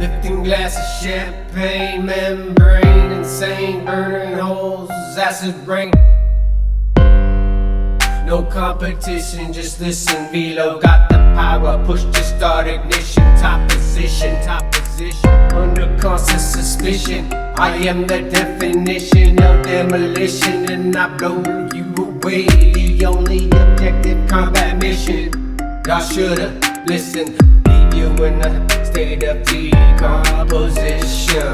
Lifting glasses, champagne, membrane, insane, burning holes, acid rain. No competition, just listen. Velo got the power, push to start ignition. Top position, under constant suspicion. I am the definition of demolition, and I blow you away. The only objective, combat mission. Y'all should've listened. Leave you in a state of decomposition.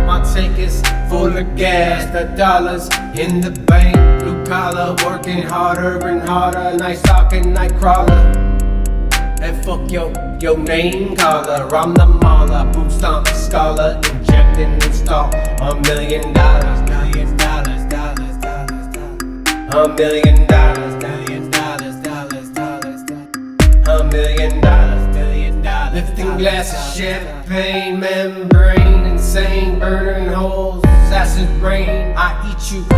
My tank is full of gas, the dollars in the bank. Blue collar, working harder and harder. Night stalking, night crawler. And fuck your name caller. I'm the mauler, boot stomp scholar. Inject and install $1 million. $1 million, $1 million, $1 million. Lifting glasses, champagne, membrane, insane, burning holes, acid rain. I eat you, a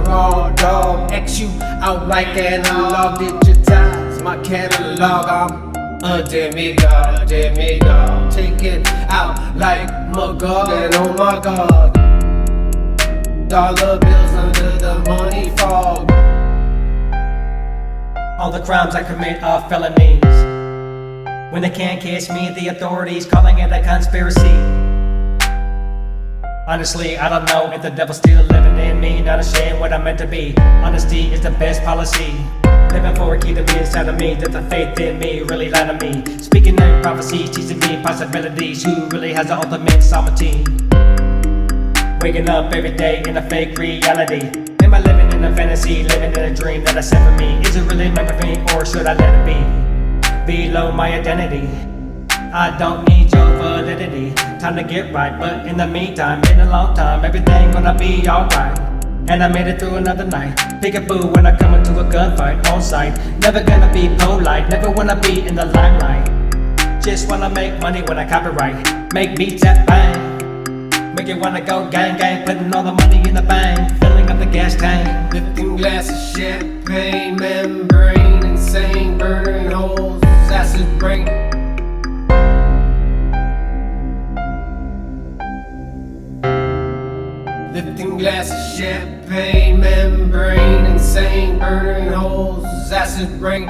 raw dog, X you out like analog, digitize my catalog. I'm a demigod, take it out like Magog, and oh my god, dollar bills under the money fog. All the crimes I commit are felonies. When they can't catch me, the authorities calling it a conspiracy. Honestly, I don't know if the devil's still living in me. Not ashamed what I'm meant to be. Honesty is the best policy. Living for a key to be inside of me, that the faith in me really lied to me. Speaking in prophecies, teaching me possibilities. Who really has the ultimate sovereignty? Waking up every day in a fake reality. Am I living in a fantasy, living in a dream that I set for me? Is it really meant for me, or should I let it be? Below my identity, I don't need your validity. Time to get right, but in the meantime, been a long time, everything gonna be alright. And I made it through another night. Peekaboo when I come into a gunfight on sight. Never gonna be polite, never wanna be in the limelight. Just wanna make money when I copyright. Make beats that bang, make you wanna go gang gang. Putting all the money in the bank, filling up the gas tank. Lifting glasses, champagne, membrane, insane, burning holes, acid rain. Lifting glasses, champagne, membrane, insane, burning holes, acid rain.